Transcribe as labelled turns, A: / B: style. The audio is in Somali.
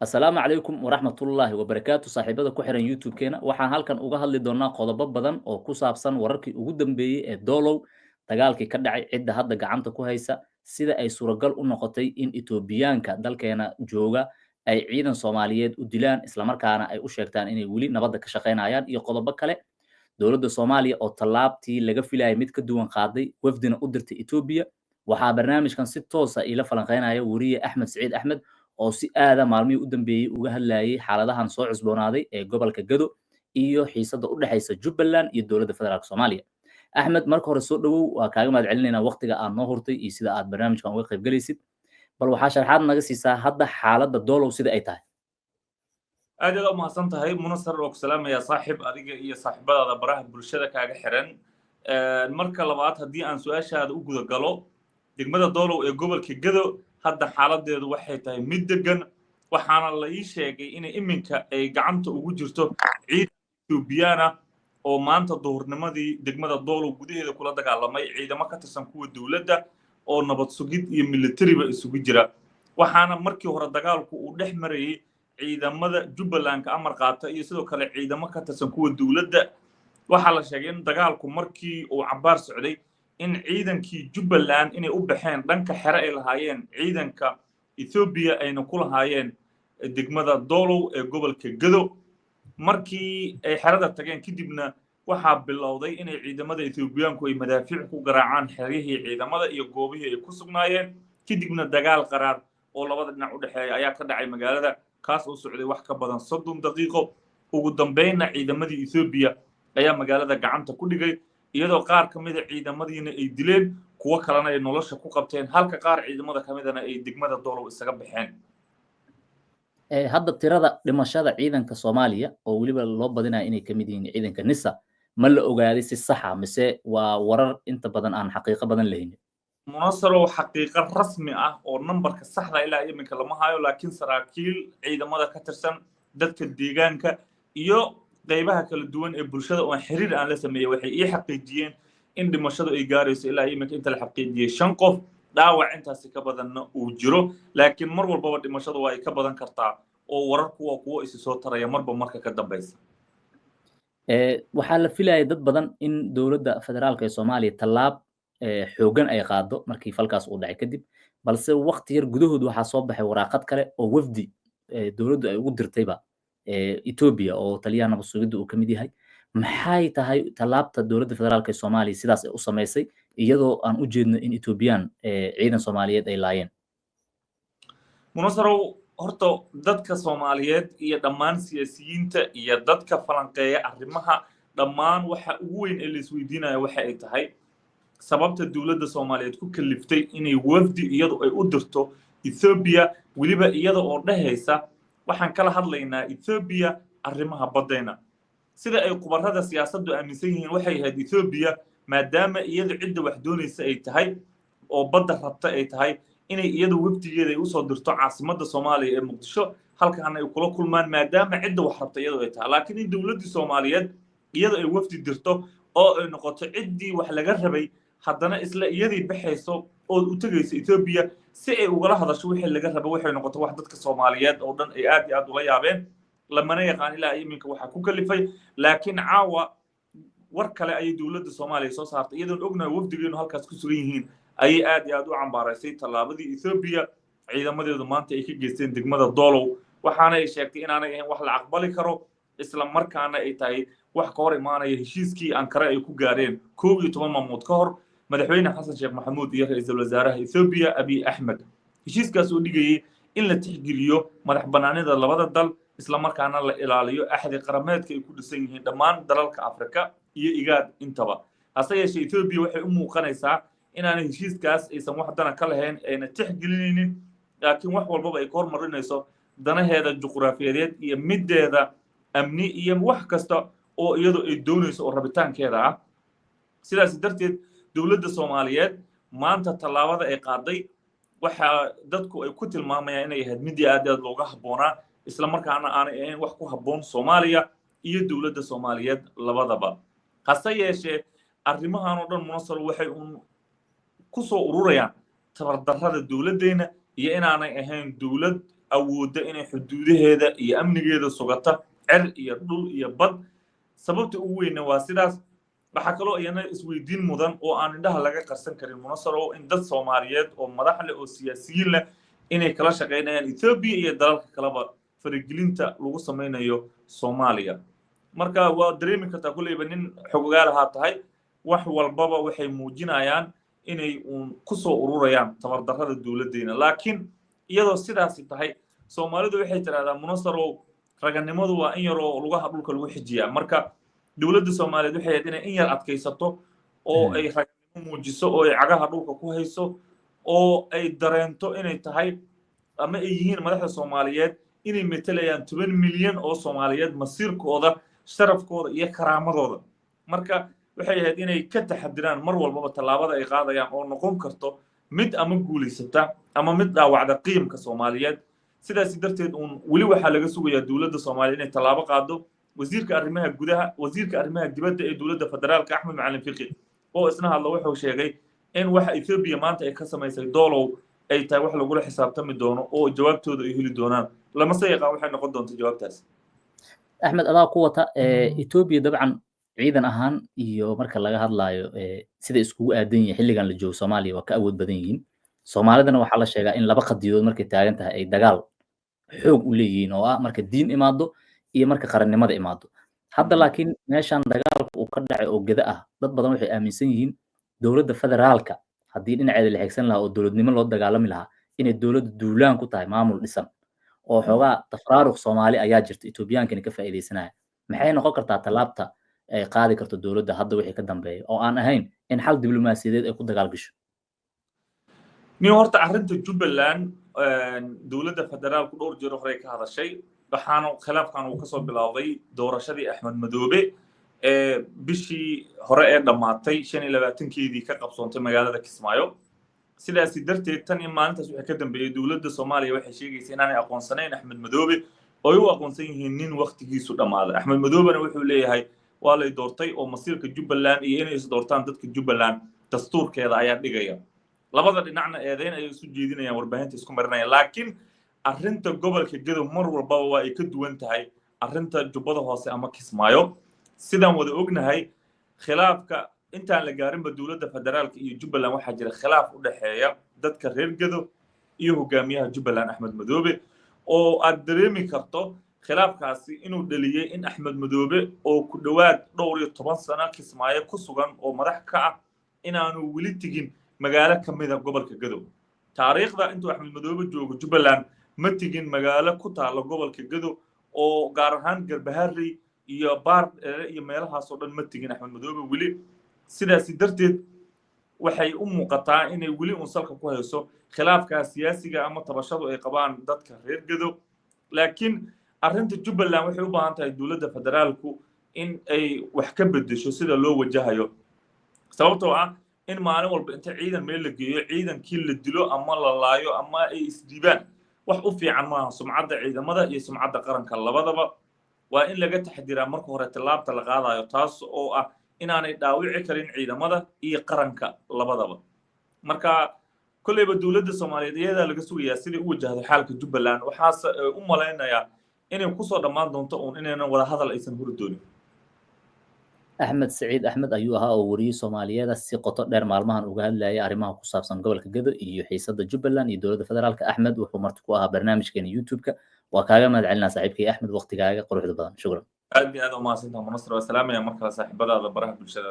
A: السلام عليكم ورحمة الله وبركاته صاحبada ku xiran YouTube-keena waxaan halkan uga hadli doonaa qodobo badan oo ku saabsan wararkii ugu dambeeyay ee Doolow dagaalkii ka dhacay cidda hadda gacanta ku haysa sida ay suuragal u noqotay in Etoobiyaanka dalkeena jooga ay ciidan Soomaaliyeed u dilaan isla markaana ay u sheegtaan inay weli nabadda ka shaqeynayaan iyo qodobo kale dowladda Soomaaliya oo tallaabtii laga filayay mid ka duwan qaaday wafdina u dirtay Etoobiya waxaa barnaamijkan si toos ah ila falanqeynaya wariye Axmed Saciid Axmed oo si aada maalmihii u dambeeyey uga hadlayay xaaladahan soo cusboonaaday ee gobolka Gado iyo xiisada u dhaxaysa Jubbaland iyo dowladda federaalka Soomaaliya. Axmed marka hore soo dhawow waa kaaga mahad celinaynaa waqtiga aad noo hurtay iyo sida aad barnaamijkan uga qayb galaysid. Bal waxaa sharaxaad naga siisaa hadda xaaladda Doolow sida ay tahay.
B: aad u mahadsan tahay munasar oo ku salaamaya saaxiib adiga iyo saaxiibadaada baraha bulshada kaaga xiran marka labaad haddii aan su-aashaada u guda galo degmada Doolow ee gobolka Gado hadda xaaladeedu waxay tahay mid degan waxaana la ii sheegay in iminka ay gacanta ugu jirto ciidan Ethiopiana oo maanta duhurnimadii degmada Doolow gudaheeda kula dagaalamay ciidamo ka tirsan kuwa dawladda oo nabad sugid iyo militariba isugu jira waxaana markii hore dagaalku uu dhex marayay ciidamada Jubbaland ka amar qaata iyo sidoo kale ciidamo ka tirsan kuwa dawladda waxa la sheegay in dagaalku markii uu cabaar socday in ciidankii Jubbaland inay u baxeen dhanka xere ay lahaayeen ciidanka Ethiopia ayna ku lahaayeen degmada Doolow ee gobolka Gado markii ay xerada tageen kadibna waxaa bilowday inay ciidamada Ethiopiaanku ay madaafiic ku garaacaan xerihii ciidamada iyo goobihii ay ku sugnaayeen kadibna dagaal qaraar oo labada dhinac u dhaxeeya ayaa ka dhacay magaalada kaas oo socday wax ka badan 30 daqiiqo ugu dambeynna ciidamadii Ethiopia ayaa magaalada gacanta ku dhigay iyadoo qaar ka mid ah ciidamadiina ay dileen kuwa kalena ay nolosha ku qabteen halka qaar ciidamada ka midana ay degmada Doolow isaga baxeen
A: hadda tirada dhimashada ciidanka Soomaaliya oo waliba loo badinayo inay ka mid yihiin ciidanka NISA ma la ogaaday si sax ah mise waa warar inta badan aan xaqiiqo badan lahayn
B: munasaro xaqiiqo rasmi ah oo numberka saxda ilaa iminka lama hayo laakiin saraakiil ciidamada ka tirsan dadka deegaanka iyo qaybaha kala duwan ee bulshada oo xiriir aan la sameeyay waxay ii xaqiijiyeen in dhimashadu ay gaarayso ilaa iminka inta la xaqiijiyay 5 qof dhaawac intaasi ka badanna uu jiro laakiin mar walba dhimashadu waa ay ka badan kartaa oo wararku waa kuwa is soo taraya marba marka ka dambaysa
A: waxaa la filayay dad badan in dowladda federaalka ee Soomaaliya tallaab xoogan ay qaado markii falkaas uu dhacay kadib balse waqti yar gudahood waxaa soo baxay waraaqad kale oo wafdi dowladdu ay ugu dirtayba Ethiopia oo taliyana nabad uu kamid yahay maxay tahay talaabta dowladda federaalka Soomaaliya sidaas ay u sameysay iyadoo aan u jeedno in Ethiopian ciidan Soomaaliyeed ay laayeen
B: munasaro horta dadka Soomaaliyeed iyo dhammaan siyaasiyiinta iyo dadka falanqeeya arrimaha dhammaan waxa ugu weyn ee la isweydiinayo waxa ay tahay sababta dowladda Soomaaliyeed ku kaliftay inay wafdi iyadu ay u dirto Ethiopia waliba iyada oo dhahaysa waxaan kala hadlaynaa Ethiopia arrimaha badayna sida ay qubarada siyaasaddu aaminsan yihiin waxay ahayd Ethiopia maadaama iyadu cidda wax doonaysa ay tahay oo badda rabta ay tahay inay iyadu wafdigeeda ay u soo dirto caasimadda Soomaaliya ee Muqdisho halkan ay kula kulmaan maadaama cidda wax rabta iyadu ay tahay laakiin in dowladda Soomaaliyeed iyadu ay wafdi dirto oo ay noqoto ciddii wax laga rabay haddana isla iyadii baxayso oo u tagayso Ethiopia si ay ugala hadasho wixii laga rabo waxay noqoto wax dadka Soomaaliyeed oo dhan ay aad iyo aad ula yaabeen lamana yaqaan ilaa iminka waxa ku kalifay laakiin caawa war kale ay dowladda Soomaaliya soo saartay iyadoo ognahay wafdigeenu halkaas ku sugan yihiin ay aad iyo aad u cambaaraysay tallaabadii Ethiopia ciidamadeedu maanta ay ka geysteen degmada Doolow waxaana ay sheegtay in aanay ahayn wax la aqbali karo isla markaana ay tahay wax ka hor imaanaya heshiiskii Ankara ay ku gaareen 12 maalmood ka hor madaxweyne Xasan Sheekh Maxamuud iyo ra'iisul wasaaraha Ethiopia Abiy Ahmed heshiiskaas oo dhigayay in la tixgeliyo madax banaanida labada dal isla markaana la ilaaliyo axdi qarameedka ay ku dhisan yihiin dhammaan dalalka Afrika iyo igaad intaba hase yeeshee Ethiopia waxay u muuqanaysaa inaanay heshiiskaas aysan wax dana ka lahayn ayna tixgelinaynin laakiin wax walba ay ka hormarinayso danaheeda juqraafiyeed iyo mideeda amni iyo wax kasta oo iyadu ay doonayso oo rabitaankeeda ah sidaas darteed dowladda Soomaaliyeed maanta tallaabada ay qaaday waxa dadku ay ku tilmaamayaan inay ahayd mid aad looga haboonaa isla markaana aanay ahayn wax ku haboon Soomaaliya iyo dowladda Soomaaliyeed labadaba hase yeeshee arrimahan oo dhan munasar waxay ku soo ururayaan tabardarrada dowladdeena iyo inaanay ahayn dowlad awoodda inay xuduudaheeda iyo amnigeeda sugata cer iyo dhul iyo bad sababta ugu weyna waa sidaas. waxaa kaloo iyana isweydiin mudan oo aan indhaha laga qarsan karin munasarow in dad Soomaaliyeed oo madax leh oo siyaasiyiin leh inay kala shaqeynayaan Ethiopia iyo dalalka kaleba faragelinta lagu sameynayo Soomaaliya. marka waa dareemi kartaa kuleyba nin xogaalaha tahay wax walbaba waxay muujinayaan inay ku soo ururayaan tabardarrada dawladdeena. laakiin iyadoo sidaasi tahay Soomaalidu waxay tiraahdaa munasarow raganimadu waa in yar oo lugaha dhulka lagu xijiyaa. marka dawladda Soomaaliyeed waxay ahayd inay in yar adkaysato oo ay raganimo muujiso oo ay cagaha dhulka ku hayso oo ay dareento inay tahay ama ay yihiin madaxda Soomaaliyeed inay metelayaan 10 milyan oo Soomaaliyeed masiirkooda sharafkooda iyo karaamadooda. marka waxay ahayd inay ka taxadiraan mar walbaba tallaabada ay qaadayaan oo noqon karto mid ama guulaysata ama mid dhaawacda qiimka Soomaaliyeed. sidaas darteed weli waxaa laga sugayaa dawladda Soomaaliyeed inay tallaabo qaado. wasiirka arrimaha gudaha wasiirka arrimaha dibadda ee dawladda federaalka Axmed Macalin Fiqi oo isna hadla wuxuu sheegay in waxa Ethiopia maanta ay ka samaysay doolow ay tahay wax lagu xisaabtami doono oo jawaabtooda ay heli doonaan. lama sayaqaan waxay noqon doonto jawaabtaas.
A: axmed adaa ku wata Ethiopia dabcan ciidan ahaan iyo marka laga hadlayo sida iskugu aadan yihiin xilligan la joogo Soomaaliya waa ka awood badan yihiin. Soomaalidana waxaa la sheegaa in laba qadiyood markay taagan tahay ay dagaal xoog u leeyihiin oo ah marka diin imaado iyo marka qarannimada imaado. hadda laakiin meeshan dagaalka uu ka dhacay oo geda ah dad badan waxay aaminsan yihiin dawladda federaalka haddii dhinaceeda la xigsan lahaa oo dawladnimo loo dagaalami lahaa inay dawladda duulaan ku tahay maamul dhisan oo xoogaa tafraaruq Soomaali ayaa jirta Ethiopiankana ka faa'iideysanaya. maxay noqon kartaa tallaabta ay qaadi karto dawladda hadda wixii ka dambeeya oo aan ahayn in xal diblomaasiyadeed ay ku dagaal gasho?
B: nin horta arrinta Jubbaland dawladda federaalku dhowr jeer hore ka hadashay waxaana khilaafkan uu ka soo bilowday doorashadii Axmed Madoobe bishii hore ee dhamaatay 25keedii ka qabsoontay magaalada Kismaayo. sidaas darteed tan in maalintaas waxa ka dambeeyay dawladda Soomaaliya waxay sheegaysaa inaanay aqoonsanayn Axmed Madoobe oo ay u aqoonsan yihiin nin waqtigiisu dhamaaday. Axmed Madoobena wuxuu leeyahay waa la doortay oo masiirka Jubbaland iyo inay is doortaan dadka Jubbaland dastuurkeeda ayaa dhigaya. labada dhinacna eedeyn ay isu jeedinayaan warbaahinta isku marinayaan. laakiin arrinta gobolka Gedo mar walbaba waa ay ka duwan tahay arrinta Jubbada Hoose ama Kismaayo. sidaan wada ognahay khilaafka intaan la gaarinba dawladda federaalka iyo Jubbaland waxaa jira khilaaf u dhaxeeya dadka reer Gedo iyo hogaamiyaha Jubbaland Axmed Madoobe oo aad dareemi karto khilaafkaasi inuu dhaliyay in Axmed Madoobe oo ku dhawaad dhowr iyo 10 sano Kismaayo ku sugan oo madax ka ah inaanu weli tigin magaalo kamid ah gobolka Gedo. taariikhda intuu Axmed Madoobe joogo Jubbaland ma tigin magaalo ku taalo gobolka Gedo oo gaar ahaan Garbaharey iyo Baar iyo meelahaas oo dhan ma tigin Axmed Madoobe weli. sidaas darteed waxay u muuqataa inay weli salka ku hayso khilaafka siyaasiga ama tabashadu ay qabaan dadka reer Gedo. laakiin arrinta Jubbaland waxay u baahan tahay dawladda federaalku in ay wax ka bedesho sida loo wajahayo. sababtoo ah in maalin walba inta ciidan meel la geeyo ciidankii la dilo ama la laayo ama ay isdiibaan wax u fiican maaha sumcadda ciidamada iyo sumcadda qaranka labadaba. waa in laga taxadiraa marka hore tallaabta la qaadayo taas oo ah inaanay dhaawici karin ciidamada iyo qaranka labadaba. marka kulleyba dawladda Soomaaliyeed iyada laga sugayaa sidii u wajahdo xaalka Jubbaland waxaas u malaynayaa inay ku soo dhamaan doonto inayna wada hadal aysan hor doonin.
A: Axmed Saciid Axmed ayuu ahaa oo wariyay Soomaaliyeed si qoto dheer maalmahan uga hadlayay arrimaha ku saabsan gobolka Gedo iyo xiisadda Jubbaland iyo dawladda federaalka. Axmed wuxuu marti ku ahaa barnaamijkeena YouTube-ka. waa kaaga mahadcelinaa saaxiibkay Axmed waqtigaaga quruxda badan. shukran.
B: aad iyo aad u mahadsantahay Munasir. waa salaamaya markale saaxiibadaada baraha bulshada.